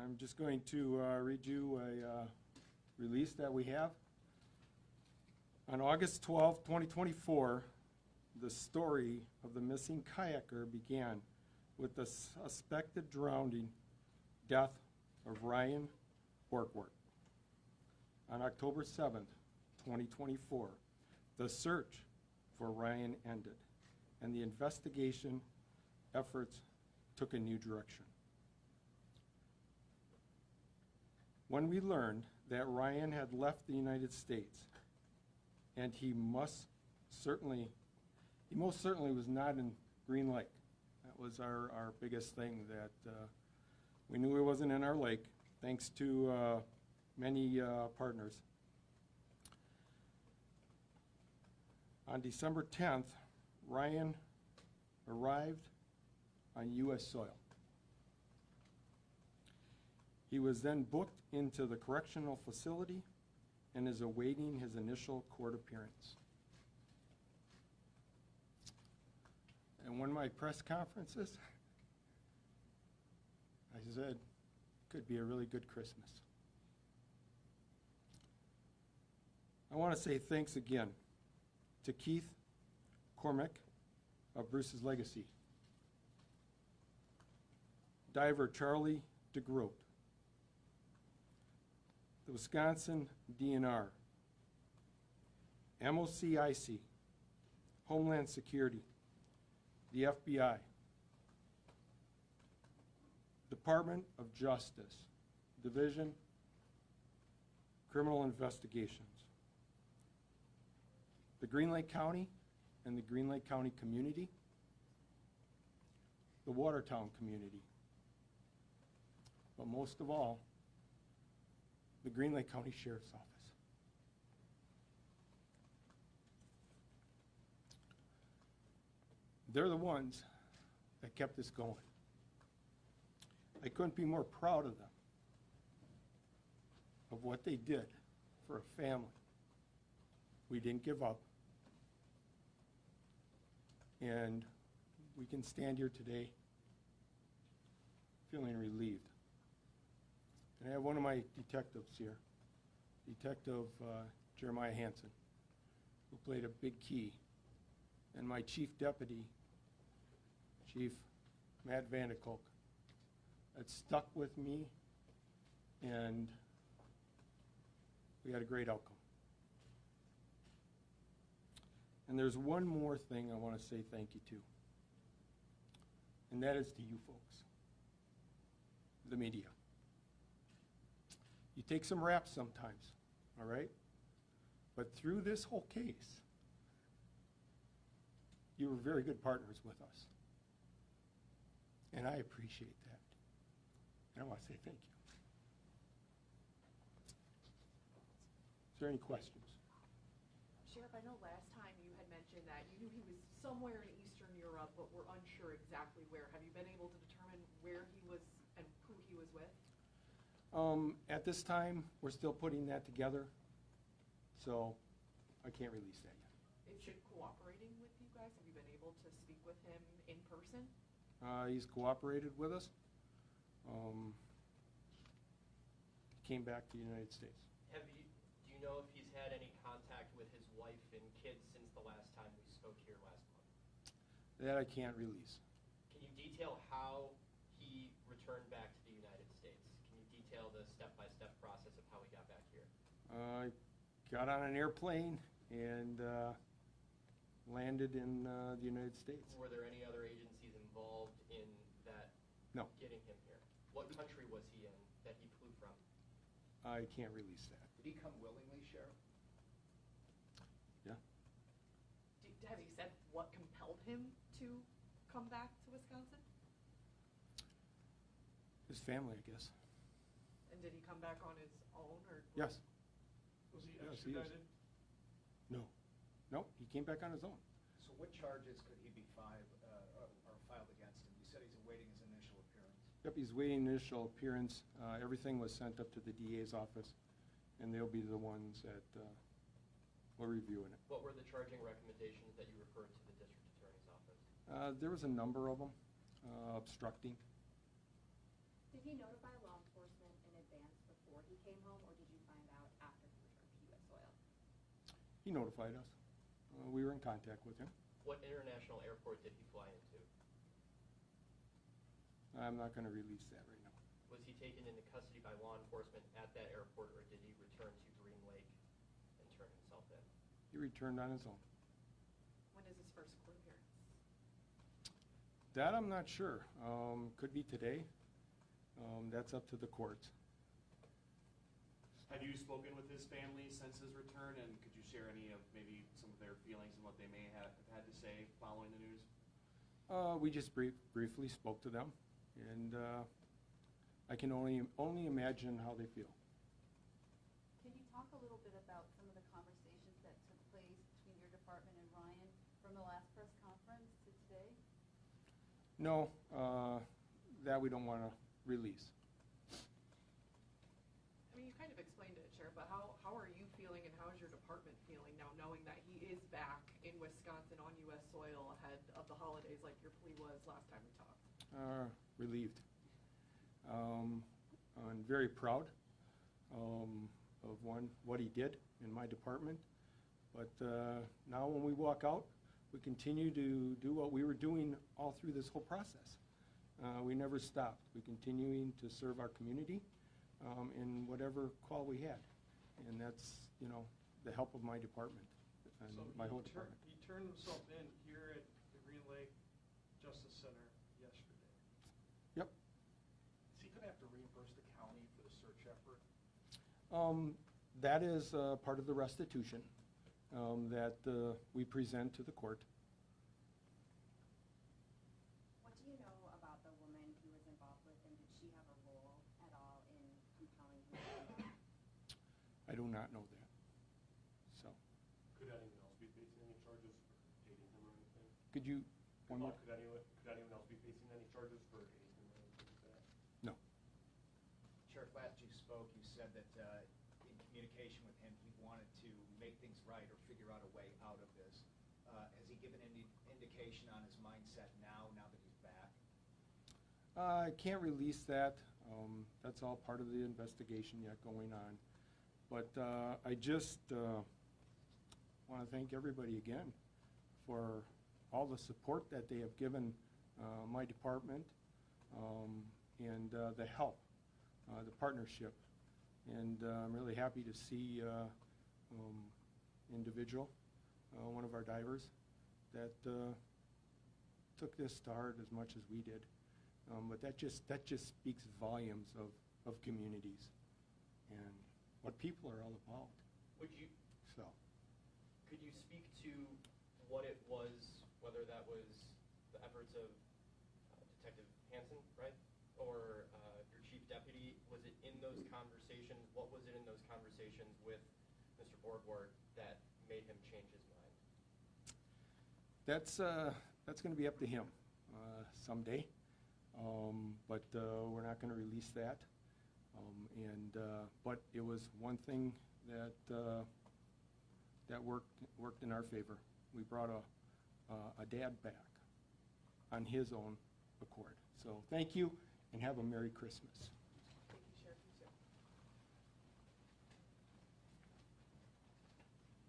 I'm just going to read you a release that we have. On August 12, 2024, the story of the missing kayaker began with the suspected drowning death of Ryan Borgwardt. On October 7, 2024, the search for Ryan ended, and the investigation efforts took a new direction. When we learned that Ryan had left the United States, and he most certainly was not in Green Lake. That was our biggest thing, that we knew he wasn't in our lake, thanks to many partners. On December 10th, Ryan arrived on U.S. soil. He was then booked into the correctional facility and is awaiting his initial court appearance. And one of my press conferences, I said, could be a really good Christmas. I want to say thanks again to Keith Cormack of Bruce's Legacy, diver Charlie DeGroat, the Wisconsin DNR, MOCIC, Homeland Security, the FBI, Department of Justice, Division, Criminal Investigations, the Green Lake County and the Green Lake County community, the Watertown community, but most of all, the Green Lake County Sheriff's Office. They're the ones that kept this going. I couldn't be more proud of them, of what they did for a family. We didn't give up. And we can stand here today feeling relieved. And I have one of my detectives here, Detective Jeremiah Hansen, who played a big key, and my chief deputy, Chief Matt Vanderkolk, that stuck with me, and we had a great outcome. And there's one more thing I want to say thank you to, and that is to you folks, the media. You take some raps sometimes, all right? But through this whole case, you were very good partners with us. And I appreciate that. And I want to say thank you. Is there any questions? Sheriff, I know last time you had mentioned that you knew he was somewhere in Eastern Europe, but were unsure exactly where. Have you been able to determine where he was and who he was with? At this time, we're still putting that together, so I can't release that yet. Is he cooperating with you guys? Have you been able to speak with him in person? He's cooperated with us. Came back to the United States. Do you know if he's had any contact with his wife and kids since the last time we spoke here last month? That I can't release. Can you detail how he returned back to the United States? Can you detail the step-by-step process of how he got back here? I got on an airplane and landed in the United States. Were there any other agencies involved in that? No. Getting him here? What country was he in that he flew from? I can't release that. Did he come willingly, Sheriff? Yeah. Have you said what compelled him to come back to Wisconsin? His family, I guess. And did he come back on his own, or? Yes. Was he Yes, extradited? No. No, he came back on his own. So what charges could he be filed against him? You said he's awaiting his initial appearance. Yep, he's waiting initial appearance. Everything was sent up to the DA's office, and they'll be the ones that will review it. What were the charging recommendations that you referred to the district attorney's office? There was a number of them. Obstructing. Did he notify law enforcement came home, or did you find out after he returned to U.S. soil? He notified us. We were in contact with him. What international airport did he fly into? I'm not going to release that right now. Was he taken into custody by law enforcement at that airport, or did he return to Green Lake and turn himself in? He returned on his own. When is his first court appearance? That I'm not sure. Could be today. That's up to the courts. Have you spoken with his family since his return, and could you share any of maybe some of their feelings and what they may have had to say following the news? We just briefly spoke to them, and I can only imagine how they feel. Can you talk a little bit about some of the conversations that took place between your department and Ryan from the last press conference to today? No, that we don't want to release. I mean, you kind of explained it, Sheriff, but how are you feeling and how is your department feeling now knowing that he is back in Wisconsin on U.S. soil ahead of the holidays like your plea was last time we talked? Relieved. I'm very proud of what he did in my department. But now when we walk out, we continue to do what we were doing all through this whole process. We never stopped. We're continuing to serve our community in whatever call we had. And that's, the help of my department and my whole department. He turned himself in here at the Green Lake Justice Center yesterday. Yep. Is he going to have to reimburse the county for the search effort? That is part of the restitution that we present to the court. What do you know about the woman he was involved with, and did she have a role at all in compelling him to do that? I do not know that. So, Could anyone else be facing any charges for aiding him or anything? could you, one more? Could anyone else be facing any charges for aiding him or anything like that? No. Sheriff, last you spoke, you said that in communication with him, he wanted to make things right or figure out a way out of this. Has he given any indication on his mindset now that he's back? I can't release that. That's all part of the investigation yet going on. But I just want to thank everybody again for all the support that they have given my department and the help, the partnership. And I'm really happy to see individual, one of our divers, that took this to heart as much as we did. But that just speaks volumes of communities and what people are all about. Could you speak to what it was, whether that was the efforts of Detective Hansen, right, or your chief deputy? Was it in those conversations? What was it in those conversations with Mr. Borgwardt that made him change his mind? That's going to be up to him someday, but we're not going to release that. But it was one thing that worked in our favor. We brought a dad back on his own accord. So thank you, and have a Merry Christmas.